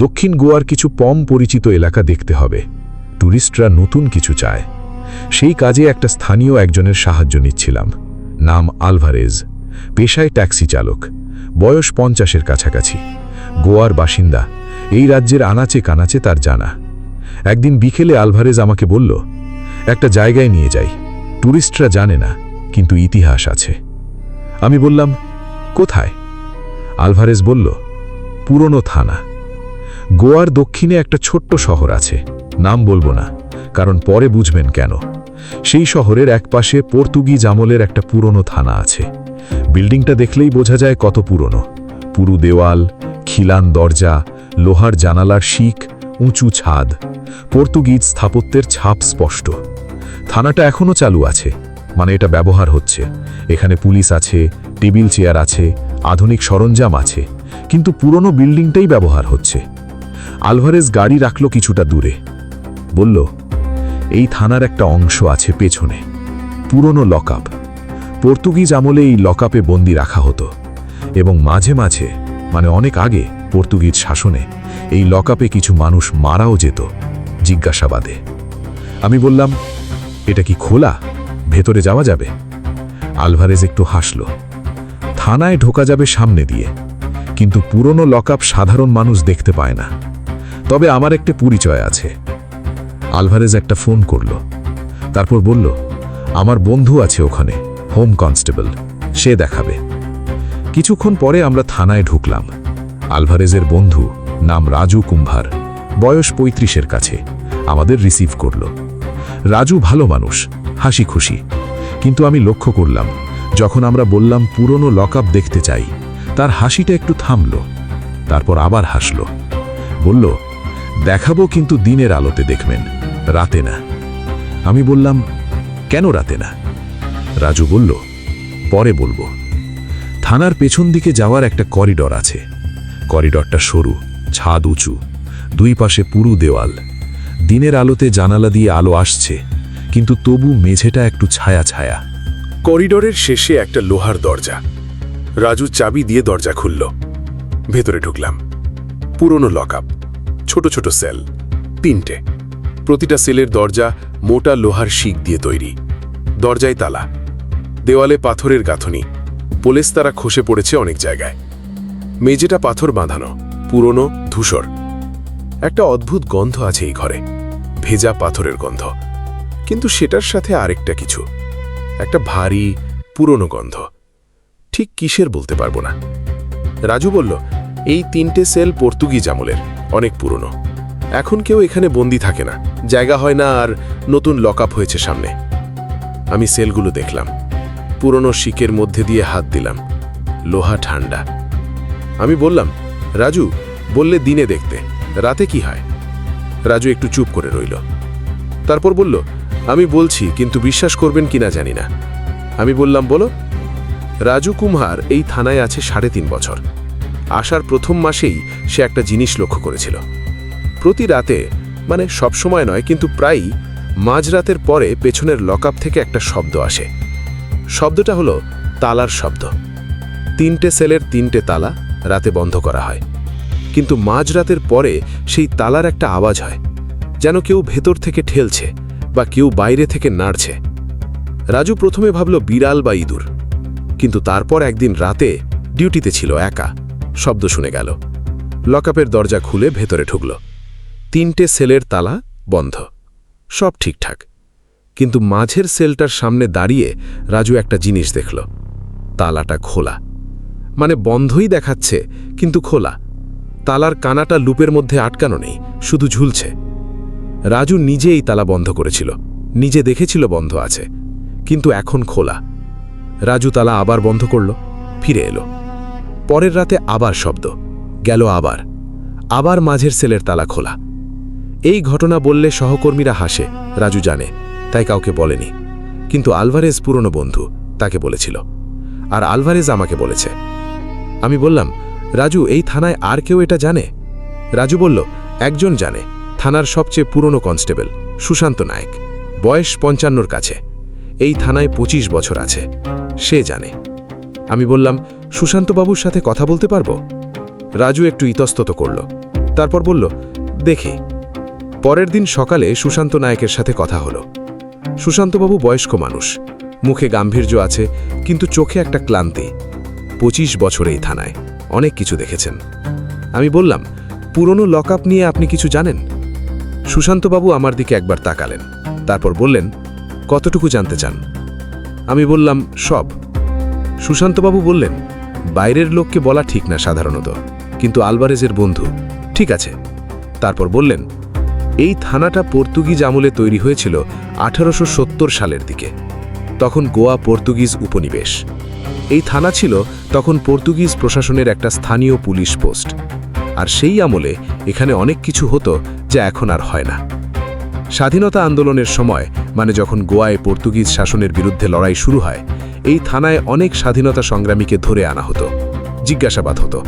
দক্ষিণ গোয়ার কিছু কম পরিচিত এলাকা দেখতে হবে। ট্যুরিস্টরা নতুন কিছু চায়। সেই কাজে একটা স্থানীয় একজনের সাহায্য নিচ্ছিলাম। নাম আলভারেজ, পেশায় ট্যাক্সি চালক, বয়স 50-এর কাছাকাছি, গোয়ার বাসিন্দা, এই রাজ্যের আনাচে কানাচে তার জানা। একদিন বিকেলে আলভারেজ আমাকে বলল, একটা জায়গায় নিয়ে যাই, ট্যুরিস্টরা জানে না, কিন্তু ইতিহাস আছে। আমি বললাম, কোথায়? আলভারেজ বলল, পুরনো থানা। গোয়ার দক্ষিণে একটা ছোট্ট শহর আছে, নাম বলবো না, কারণ পরে বুঝবেন কেন। সেই শহরের একপাশে পর্তুগিজ আমলের একটা পুরনো থানা আছে। বিল্ডিংটা দেখলেই বোঝা যায় কত পুরনো। পুরু দেওয়াল, খিলান দরজা, লোহার জানালার শিক, উঁচু ছাদ, পর্তুগিজ স্থাপত্যের ছাপ স্পষ্ট। থানাটা এখনও চালু আছে, মানে এটা ব্যবহার হচ্ছে। এখানে পুলিশ আছে, টেবিল চেয়ার আছে, আধুনিক সরঞ্জাম আছে, কিন্তু পুরনো বিল্ডিংটাই ব্যবহার হচ্ছে। আলভারেজ গাড়ি রাখল কিছুটা দূরে, বলল, এই থানার একটা অংশ আছে পেছনে, পুরনো লকআপ। পর্তুগিজ আমলে এই লকআপে বন্দি রাখা হতো, এবং মাঝে মাঝে, মানে অনেক আগে পর্তুগিজ শাসনে, এই লকআপে কিছু মানুষ মারাও যেত জিজ্ঞাসাবাদে। আমি বললাম, এটা কি খোলা, ভেতরে যাওয়া যাবে? আলভারেজ একটু হাসল। থানায় ঢোকা যাবে সামনে দিয়ে, কিন্তু পুরনো লকআপ সাধারণ মানুষ দেখতে পায় না। তবে আমার একটা পরিচয় আছে। আলভারেজ একটা ফোন করল, তারপর বলল, আমার বন্ধু আছে ওখানে, হোম কনস্টেবল, সে দেখাবে। কিছুক্ষণ পরে আমরা থানায় ঢুকলাম। আলভারেজের বন্ধু, নাম রাজু কুম্ভার, বয়স 35-এর কাছে, আমাদের রিসিভ করল। রাজু ভালো মানুষ, হাসি খুশি, কিন্তু আমি লক্ষ্য করলাম যখন আমরা বললাম পুরনো লকআপ দেখতে চাই, তার হাসিটা একটু থামল, তারপর আবার হাসল। বলল, দেখাবো, কিন্তু দিনের আলোতে দেখবেন, রাতে না। আমি বললাম, কেন রাতে না? রাজু বলল, পরে বলবো। থানার পেছন দিকে যাওয়ার একটা করিডর আছে। করিডরটা সরু, ছাদ উঁচু, দুই পাশে পুরু দেওয়াল। দিনের আলোতে জানালা দিয়ে আলো আসছে, কিন্তু তবু মেঝেটা একটু ছায়া ছায়া। করিডোরের শেষে একটা লোহার দরজা। রাজু চাবি দিয়ে দরজা খুলল। ভেতরে ঢুকলাম। পুরনো লকআপ, ছোট ছোট সেল, 3টে। প্রতিটা সেলের দরজা মোটা লোহার শিক দিয়ে তৈরি। দরজায় তালা, দেওয়ালে পাথরের গাঁথনি, পোলেস্তারা খসে পড়েছে অনেক জায়গায়। মেঝেটা পাথর বাঁধানো, পুরনো, ধূসর। একটা অদ্ভুত গন্ধ আছে এই ঘরে, ভেজা পাথরের গন্ধ। কিন্তু সেটার সাথে আরেকটা কিছু, একটা ভারী পুরনো গন্ধ। ঠিক কিসের বলতে পারবো না। রাজু বলল, এই 3টে সেল পর্তুগিজ আমলের, অনেক পুরনো। এখন কেউ এখানে বন্দি থাকে না, জায়গা হয় না, আর নতুন লকআপ হয়েছে সামনে। আমি সেলগুলো দেখলাম, পুরনো শিকের মধ্যে দিয়ে হাত দিলাম, লোহা ঠান্ডা। আমি বললাম, রাজু, বললে দিনে দেখতে, রাতে কি হয়? রাজু একটু চুপ করে রইল। তারপর বলল, আমি বলছি, কিন্তু বিশ্বাস করবেন কিনা জানি না। আমি বললাম, বলো। রাজু কুমহার এই থানায় আছে 3.5 বছর। আসার প্রথম মাসেই সে একটা জিনিস লক্ষ্য করেছিল। প্রতি রাতে, মানে সব সময় নয়, কিন্তু প্রায়ই মাঝরাতের পরে পেছনের লকআপ থেকে একটা শব্দ আসে। শব্দটা হলো তালার শব্দ। 3টে সেলের 3টে তালা রাতে বন্ধ করা হয়, কিন্তু মাঝরাতের পরে সেই তালার একটা আওয়াজ হয়, যেন কেউ ভেতর থেকে ঠেলছে বা কেউ বাইরে থেকে নাড়ছে। রাজু প্রথমে ভাবল বিড়াল বা ইঁদুর, কিন্তু তারপর একদিন রাতে ডিউটিতে ছিল, একা, শব্দ শুনে গেল। লকআপের দরজা খুলে ভেতরে ঢুকল। 3টে সেলের তালা বন্ধ, সব ঠিকঠাক, কিন্তু মাঝের সেলটার সামনে দাঁড়িয়ে রাজু একটা জিনিস দেখল। তালাটা খোলা, মানে বন্ধই দেখাচ্ছে কিন্তু খোলা। তালার কানাটা লুপের মধ্যে আটকানো নেই, শুধু ঝুলছে। রাজু নিজে এই তালা বন্ধ করেছিল, নিজে দেখেছিল বন্ধ আছে, কিন্তু এখন খোলা। রাজু তালা আবার বন্ধ করল, ফিরে এলো। পরের রাতে আবার শব্দ গেল, আবার মাঝের সেলের তালা খোলা। এই ঘটনা বললে সহকর্মীরা হাসে, রাজু জানে, তাই কাউকে বলেনি। কিন্তু আলভারেজ পুরনো বন্ধু, তাকে বলেছিল, আর আলভারেজ আমাকে বলেছে। আমি বললাম, রাজু, এই থানায় আর কেউ এটা জানে? রাজু বলল, একজন জানে, থানার সবচেয়ে পুরনো কনস্টেবল, সুশান্ত নায়েক, বয়স 55-র কাছে, এই থানায় 25 বছর আছে, সে জানে। আমি বললাম, সুশান্তবাবুর সাথে কথা বলতে পারবো? রাজু একটু ইতস্তত করল, তারপর বলল, দেখি। পরের দিন সকালে সুশান্ত নায়েকের সাথে কথা হলো। সুশান্তবাবু বয়স্ক মানুষ, মুখে গাম্ভীর্য আছে, কিন্তু চোখে একটা ক্লান্তি। 25 বছর এই থানায়, অনেক কিছু দেখেছেন। আমি বললাম, পুরনো লকআপ নিয়ে আপনি কিছু জানেন? সুশান্তবাবু আমার দিকে একবার তাকালেন, তারপর বললেন, কতটুকু জানতে চান? আমি বললাম, সব। সুশান্তবাবু বললেন, বাইরের লোককে বলা ঠিক না সাধারণত, কিন্তু আলভারেজের বন্ধু, ঠিক আছে। তারপর বললেন, এই থানাটা পর্তুগিজ আমলে তৈরি হয়েছিল 1870 সালের দিকে। তখন গোয়া পর্তুগিজ উপনিবেশ। এই থানা ছিল তখন পর্তুগিজ প্রশাসনের একটা স্থানীয় পুলিশ পোস্ট। আর সেই আমলে এখানে অনেক কিছু হতো যা এখন আর হয় না। স্বাধীনতা আন্দোলনের সময়, মানে যখন গোয়ায় পর্তুগিজ শাসনের বিরুদ্ধে লড়াই শুরু হয়, এই থানায় অনেক স্বাধীনতা সংগ্রামীকে ধরে আনা হতো, জিজ্ঞাসাবাদ হতো।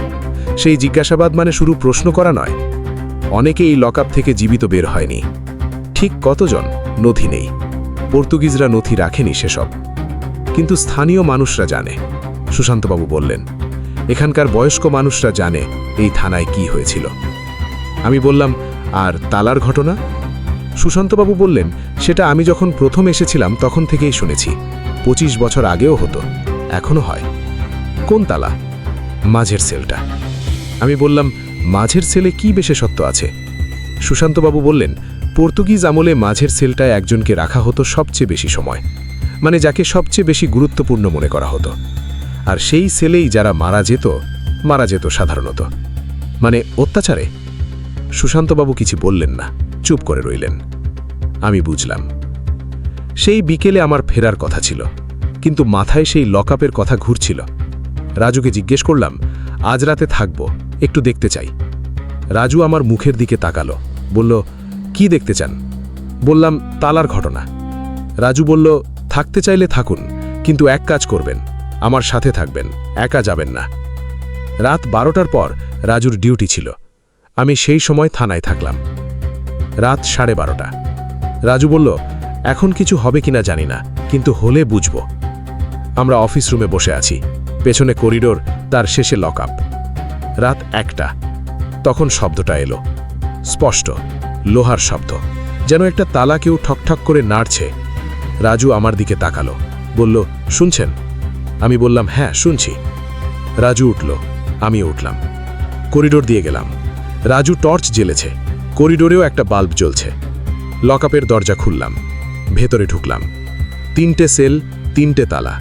সেই জিজ্ঞাসাবাদ মানে শুরু প্রশ্ন করা নয়। অনেকে এই লকআপ থেকে জীবিত বের হয়নি। ঠিক কতজন, নথি নেই, পর্তুগিজরা নথি রাখেনি সেসব, কিন্তু স্থানীয় মানুষরা জানে। সুশান্তবাবু বললেন, এখানকার বয়স্ক মানুষরা জানে এই থানায় কি হয়েছিল। আমি বললাম, আর তালার ঘটনা? সুশান্তবাবু বললেন, সেটা আমি যখন প্রথম এসেছিলাম তখন থেকেই শুনেছি। 25 বছর আগেও হতো, এখনো হয়। কোন তালা? মাঝের সেলটা। আমি বললাম, মাঝের সেলে কি বিশেষত্ব আছে? সুশান্তবাবু বললেন, পর্তুগিজ আমলে মাঝের সেলটায় একজনকে রাখা হতো সবচেয়ে বেশি সময়, মানে যাকে সবচেয়ে বেশি গুরুত্বপূর্ণ মনে করা হতো। আর সেই সেলেই যারা মারা যেত সাধারণত, মানে অত্যাচারে। সুশান্তবাবু কিছু বললেন না, চুপ করে রইলেন। আমি বুঝলাম। সেই বিকেলে আমার ফেরার কথা ছিল, কিন্তু মাথায় সেই লকআপের কথা ঘুরছিল। রাজুকে জিজ্ঞেস করলাম, আজ রাতে থাকব, একটু দেখতে চাই। রাজু আমার মুখের দিকে তাকালো, বলল, কি দেখতে চান? বললাম, তালার ঘটনা। রাজু বলল, থাকতে চাইলে থাকুন, কিন্তু এক কাজ করবেন, আমার সাথে থাকবেন, একা যাবেন না। রাত 12টার পর রাজুর ডিউটি ছিল। আমি সেই সময় থানায় থাকলাম। রাত 12:30। রাজু বলল, এখন কিছু হবে কিনা জানি না, কিন্তু হলে বুঝব। আমরা অফিস রুমে বসে আছি, পেছনে করিডোর, তার শেষে লকআপ। রাত 1টা। তখন শব্দটা এলো, স্পষ্ট, লোহার শব্দ, যেন একটা তালা কেউ ঠকঠক করে নাড়ছে। রাজু আমার দিকে তাকালো, বলল, শুনছেন? আমি বললাম, হ্যাঁ শুনছি। রাজু উঠল, আমিও উঠলাম, করিডোর দিয়ে গেলাম। রাজু টর্চ জ্বেলেছে, করিডোরেও একটা বাল্ব জ্বলছে। লকআপের দরজা খুললাম, ভেতরে ঢুকলাম। 3টে সেল, 3টে তালা।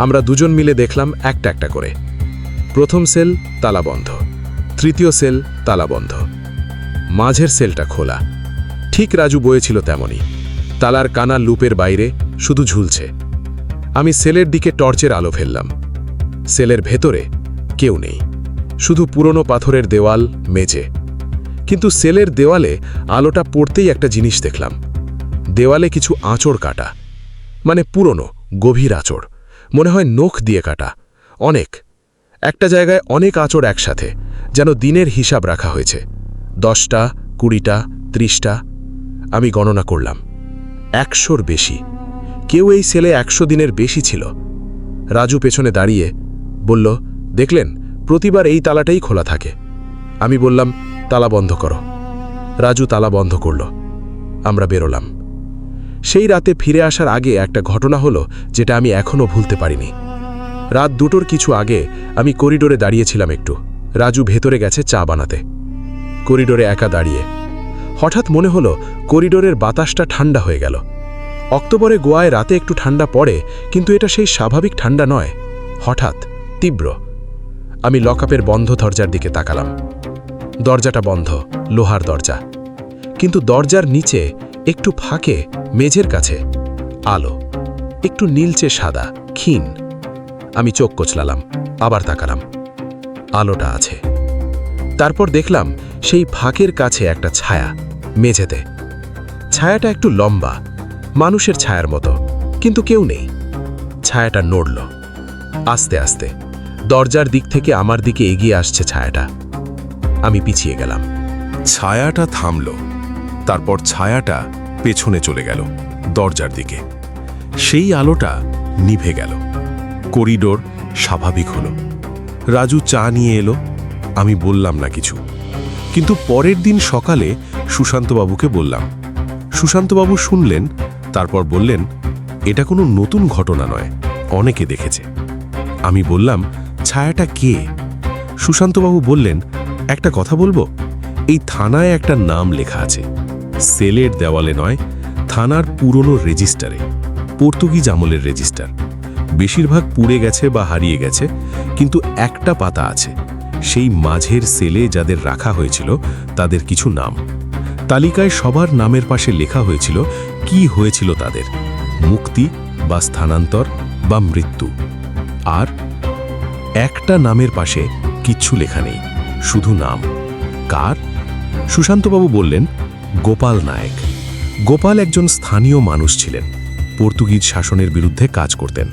আমরা দুজন মিলে দেখলাম একটা একটা করে। প্রথম সেল তালা বন্ধ, তৃতীয় সেল তালা বন্ধ। মাঝের সেলটা খোলা, ঠিক রাজু বয়েছিল তেমনই। তালার কানা লুপের বাইরে শুধু ঝুলছে। আমি সেলের দিকে টর্চের আলো ফেললাম। সেলের ভেতরে কেউ নেই, শুধু পুরনো পাথরের দেওয়াল, মেঝে। কিন্তু সেলের দেওয়ালে আলোটা পড়তেই একটা জিনিস দেখলাম। দেওয়ালে কিছু আঁচড় কাটা, মানে পুরনো গভীর আঁচড়, মনে হয় নখ দিয়ে কাটা। অনেক, একটা জায়গায় অনেক আঁচড় একসাথে, যেন দিনের হিসাব রাখা হয়েছে। 10টা, 20টা, 30টা। আমি গণনা করলাম, 100-র বেশি। কেউ এই সেলে 100 দিনের বেশি ছিল। রাজু পেছনে দাঁড়িয়ে বলল, দেখলেন, প্রতিবার এই তালাটাই খোলা থাকে। আমি বললাম, তালা বন্ধ করো। রাজু তালা বন্ধ করল। আমরা বেরোলাম। সেই রাতে ফিরে আসার আগে একটা ঘটনা হলো যেটা আমি এখনও ভুলতে পারিনি। রাত 2টোর কিছু আগে আমি করিডোরে দাঁড়িয়েছিলাম একটু। রাজু ভেতরে গেছে চা বানাতে। করিডোরে একা দাঁড়িয়ে হঠাৎ মনে হলো করিডোরের বাতাসটা ঠান্ডা হয়ে গেল। অক্টোবরে গোয়ায় রাতে একটু ঠান্ডা পড়ে, কিন্তু এটা সেই স্বাভাবিক ঠান্ডা নয়, হঠাৎ তীব্র। আমি লকআপের বন্ধ দরজার দিকে তাকালাম। দরজাটা বন্ধ, লোহার দরজা, কিন্তু দরজার নিচে একটু ফাঁকে মেঝের কাছে আলো, একটু নীলচে সাদা, ক্ষীণ। আমি চোখ কচলালাম, আবার তাকালাম। আলোটা আছে। তারপর দেখলাম সেই ফাঁকের কাছে একটা ছায়া, মেঝেতে। ছায়াটা একটু লম্বা, মানুষের ছায়ার মতো, কিন্তু কেউ নেই। ছায়াটা নড়ল আস্তে আস্তে। দরজার দিক থেকে আমার দিকে এগিয়ে আসছে ছায়াটা। আমি পিছিয়ে গেলাম। ছায়াটা থামল, তারপর ছায়াটা পেছনে চলে গেল দরজার দিকে। সেই আলোটা নিভে গেল। করিডোর স্বাভাবিক হলো। রাজু চা নিয়ে এলো। আমি বললাম না কিছু, কিন্তু পরের দিন সকালে সুশান্তবাবুকে বললাম। সুশান্তবাবু শুনলেন, তারপর বললেন, এটা কোনো নতুন ঘটনা নয়, অনেকে দেখেছে। আমি বললাম, ছায়াটা কে? সুশান্তবাবু বললেন, একটা কথা বলবো, এই থানায় একটা নাম লেখা আছে, সেলের দেওয়ালে নয়, থানার পুরনো রেজিস্টারে, পর্তুগিজ আমলের রেজিস্টার। বেশিরভাগ পুড়ে গেছে বা হারিয়ে গেছে, কিন্তু একটা পাতা আছে। সেই মাঝের সেলে যাদের রাখা হয়েছিল তাদের কিছু নাম। তালিকায় সবার নামের পাশে লেখা হয়েছিল কি হয়েছিল তাদের, মুক্তি বা স্থানান্তর বা মৃত্যু। আর একটা নামের পাশে কিচ্ছু লেখা নেই, শুধু নাম। কার? সুশান্তবাবু বললেন, গোপাল নায়েক। গোপাল একজন স্থানীয় মানুষ ছিলেন, পর্তুগিজ শাসনের বিরুদ্ধে কাজ করতেন।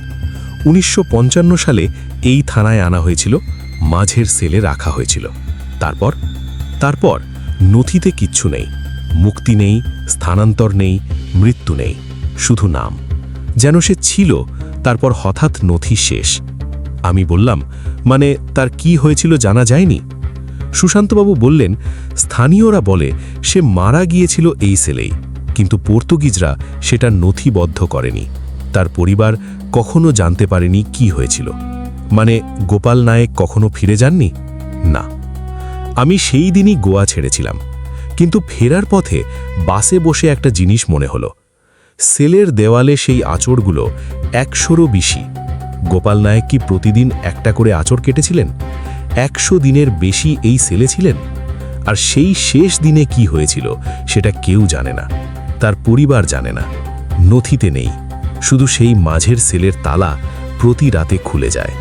1955 সালে এই থানায় আনা হয়েছিল, মাঝের সেলে রাখা হয়েছিল। তারপর নথিতে কিচ্ছু নেই, মুক্তি নেই, স্থানান্তর নেই, মৃত্যু নেই, শুধু নাম। যেন সে ছিল, তারপর হঠাৎ নথি শেষ। আমি বললাম, মানে তার কি হয়েছিল জানা যায়নি? সুশান্তবাবু বললেন, স্থানীয়রা বলে সে মারা গিয়েছিল এই সেলেই, কিন্তু পর্তুগিজরা সেটা নথিবদ্ধ করেনি। তার পরিবার কখনো জানতে পারেনি কি হয়েছিল। মানে গোপাল নায়েক কখনো ফিরে যাননি? না। আমি সেই দিনই গোয়া ছেড়েছিলাম, কিন্তু ফেরার পথে বাসে বসে একটা জিনিস মনে হলো। সেলের দেওয়ালে সেই আঁচড়গুলো 100-রও বেশি। গোপাল নায়েক কি প্রতিদিন একটা করে আঁচড় কেটেছিলেন? 100 দিনের বেশি এই সেলে ছিলেন। আর সেই শেষ দিনে কি হয়েছিল সেটা কেউ জানে না, তার পরিবার জানে না। নথিতে নেই, শুধু সেই মাঝের সেলের তালা প্রতি রাতে খুলে যায়।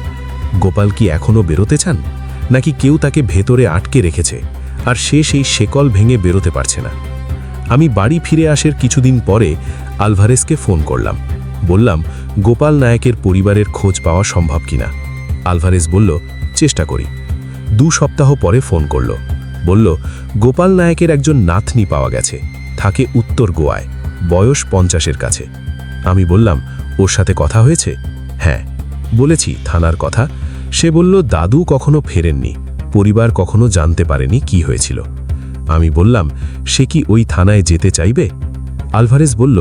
গোপাল কি এখনো বেরোতে চান, নাকি কেউ তাকে ভেতরে আটকে রেখেছে আর সে সেই শেকল ভেঙে বেরোতে পারছে না? আমি বাড়ি ফিরে আসার কিছুদিন পরে আলভারেজকে ফোন করলাম। বললাম, গোপাল নায়েকের পরিবারের খোঁজ পাওয়া সম্ভব কিনা। আলভারেজ বলল, চেষ্টা করি। 2 সপ্তাহ পরে ফোন করল, বলল, গোপাল নায়েকের একজন নাতনি পাওয়া গেছে, থাকে উত্তর গোয়ায়, বয়স 50-এর কাছে। আমি বললাম, ওর সাথে কথা হয়েছে? হ্যাঁ, বলেছি থানার কথা। সে বলল, দাদু কখনো ফেরেননি, পরিবার কখনো জানতে পারেনি কি হয়েছিল। আমি বললাম, সে কি ওই থানায় যেতে চাইবে? আলভারেজ বলল,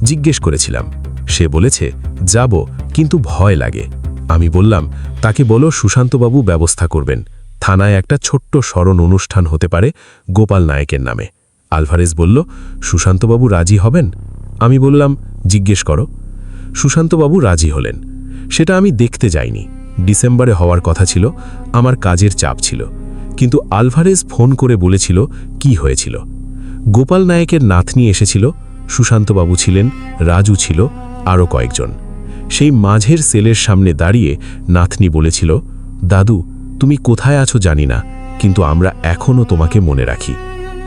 জিজ্ঞেস করেছিলাম, সে বলেছে যাব, কিন্তু ভয় লাগে। আমি বললাম, তাকে বলো সুশান্তবাবু ব্যবস্থা করবেন, থানায় একটা ছোট্ট স্মরণ অনুষ্ঠান হতে পারে গোপাল নায়েকের নামে। আলভারেজ বলল, সুশান্তবাবু রাজি হবেন? আমি বললাম, জিজ্ঞেস করো। সুশান্তবাবু রাজি হলেন। সেটা আমি দেখতে যাইনি, ডিসেম্বরে হওয়ার কথা ছিল, আমার কাজের চাপ ছিল। কিন্তু আলভারেজ ফোন করে বলেছিল কি হয়েছিল। গোপাল নায়েকের নাতনি এসেছিল, সুশান্তবাবু ছিলেন, রাজু ছিল, আরও কয়েকজন। সেই মাঝের সেলের সামনে দাঁড়িয়ে নাতনি বলেছিল, দাদু তুমি কোথায় আছো জানি না, কিন্তু আমরা এখনও তোমাকে মনে রাখি।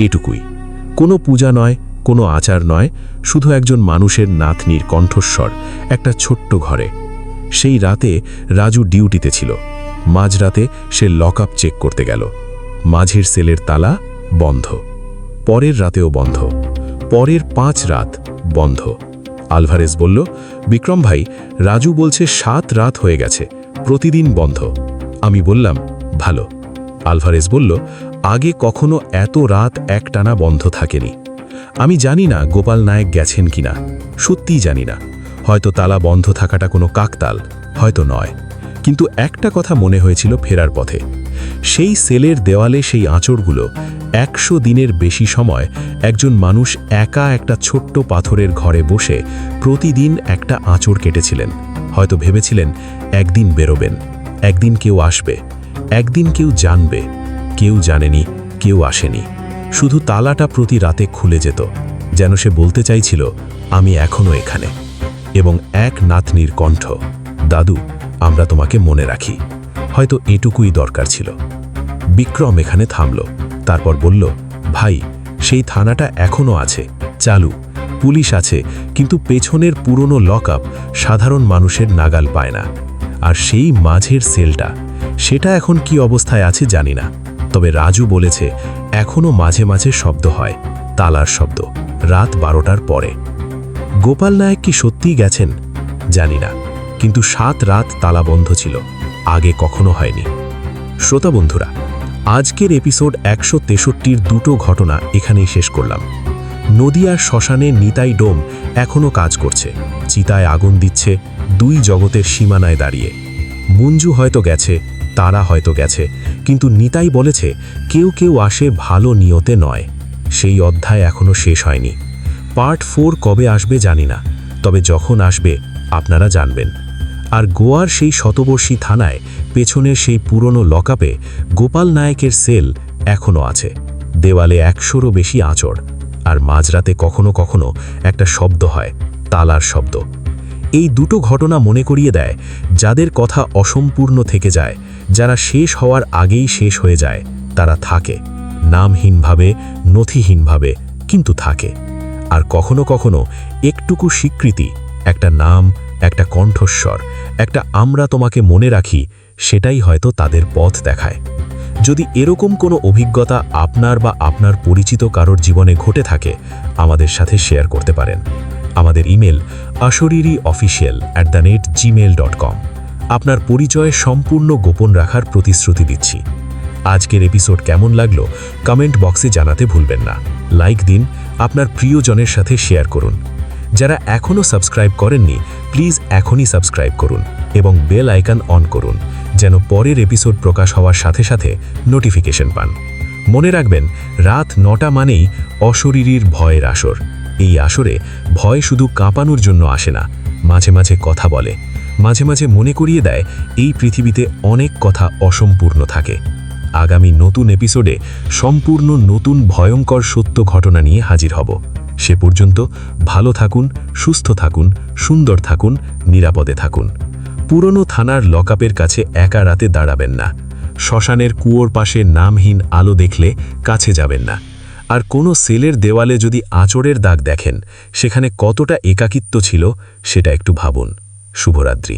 এটুকুই, কোনো পূজা নয়, কোনো আচার নয়, শুধু একজন মানুষের নাতনির কণ্ঠস্বর একটা ছোট্ট ঘরে। সেই রাতে রাজু ডিউটিতে ছিল। মাঝরাতে সে লকআপ চেক করতে গেল। মাঝের সেলের তালা বন্ধ, পরের রাতেও বন্ধ, পরের 5 রাত বন্ধ। আলভারেজ বলল, বিক্রম ভাই, রাজু বলছে 7 রাত হয়ে গেছে, প্রতিদিন বন্ধ। আমি বললাম, ভালো। আলভারেজ বলল, আগে কখনো এত রাত একটানা বন্ধ থাকেনি। আমি জানি না গোপাল নায়েক গেছেন কিনা, সত্যিই জানি না। হয়তো তালা বন্ধ থাকাটা কোনো কাকতাল, হয়তো নয়। কিন্তু একটা কথা মনে হয়েছিল ফেরার পথে, সেই সেলের দেওয়ালে সেই আঁচড়গুলো 100 দিনের বেশি সময় একজন মানুষ একা একটা ছোট্ট পাথরের ঘরে বসে প্রতিদিন একটা আঁচড় কেটেছিলেন। হয়তো ভেবেছিলেন একদিন বেরোবেন, একদিন কেউ আসবে, একদিন কেউ জানবে। কেউ জানেনি, কেউ আসেনি। শুধু তালাটা প্রতি রাতে খুলে যেত, যেন সে বলতে চাইছিল, আমি এখনো এখানে। এবং এক নাতনির কণ্ঠ, দাদু আমরা তোমাকে মনে রাখি। হয়তো এটুকুই দরকার ছিল। বিক্রম এখানে থামল, তারপর বলল, ভাই সেই থানাটা এখনো আছে, চালু, পুলিশ আছে, কিন্তু পেছনের পুরনো লকআপ সাধারণ মানুষের নাগাল পায় না। আর সেই মাঝের সেলটা, সেটা এখন কি অবস্থায় আছে জানি না। তবে রাজু বলেছে এখনো মাঝে মাঝে শব্দ হয়, তালার শব্দ, রাত 12টার পরে। গোপাল নায়েক কি সত্যিই গেছেন জানি না, কিন্তু 7 রাত তালা বন্ধ ছিল, আগে কখনো হয়নি। শ্রোতা বন্ধুরা, আজকের এপিসোড 163-র 2টো ঘটনা এখানেই শেষ করলাম। নদিয়ার শ্মশানে নিতাই ডোম এখনও কাজ করছে, চিতায় আগুন দিচ্ছে, 2 জগতের সীমানায় দাঁড়িয়ে। মঞ্জু হয়তো গেছে, তারা হয়তো গেছে, কিন্তু নিতাই বলেছে কেউ কেউ আসে ভালো নিয়তে নয়। সেই অধ্যায় এখনও শেষ হয়নি। পার্ট 4 কবে আসবে জানি না, তবে যখন আসবে আপনারা জানবেন। আর গোয়ার সেই শতবর্ষী থানায় পেছনের সেই পুরনো লকআপে গোপাল নায়েকের সেল এখনও আছে। দেওয়ালে 100রও বেশি আঁচড়, আর মাঝরাতে কখনো কখনো একটা শব্দ হয়, তালার শব্দ। এই 2টো ঘটনা মনে করিয়ে দেয়, যাদের কথা অসম্পূর্ণ থেকে যায়, যারা শেষ হওয়ার আগেই শেষ হয়ে যায়, তারা থাকে নামহীনভাবে, নথিহীনভাবে, কিন্তু থাকে। আর কখনো কখনো একটুকু স্বীকৃতি, একটা নাম, একটা কণ্ঠস্বর, একটা আমরা তোমাকে মনে রাখি, সেটাই হয়তো তাদের পথ দেখায়। যদি এরকম কোনো অভিজ্ঞতা আপনার বা আপনার পরিচিত কারোর জীবনে ঘটে থাকে, আমাদের সাথে শেয়ার করতে পারেন। আমাদের ইমেল ashoririofficial@gmail.com। আপনার পরিচয় সম্পূর্ণ গোপন রাখার প্রতিশ্রুতি দিচ্ছি। আজকের এপিসোড কেমন লাগলো কমেন্ট বক্সে জানাতে ভুলবেন না। লাইক দিন, আপনার প্রিয়জনের সাথে শেয়ার করুন। যারা এখনও সাবস্ক্রাইব করেননি, প্লিজ এখনই সাবস্ক্রাইব করুন এবং বেল আইকন অন করুন, যেন পরের এপিসোড প্রকাশ হওয়ার সাথে সাথে নোটিফিকেশন পান। মনে রাখবেন, রাত 9টা মানেই অশরীরীর ভয়ের আসর। এই আসরে ভয় শুধু কাঁপানোর জন্য আসে না, মাঝে মাঝে কথা বলে, মাঝে মাঝে মনে করিয়ে দেয় এই পৃথিবীতে অনেক কথা অসম্পূর্ণ থাকে। আগামী নতুন এপিসোডে সম্পূর্ণ নতুন ভয়ঙ্কর সত্য ঘটনা নিয়ে হাজির হব। সে পর্যন্ত ভালো থাকুন, সুস্থ থাকুন, সুন্দর থাকুন, নিরাপদে থাকুন। পুরনো থানার লকআপের কাছে একা রাতে দাঁড়াবেন না। শ্মশানের কুয়োর পাশে নামহীন আলো দেখলে কাছে যাবেন না। আর কোনো সেলের দেওয়ালে যদি আঁচড়ের দাগ দেখেন, সেখানে কতটা একাকিত্ব ছিল সেটা একটু ভাবুন। শুভরাত্রি।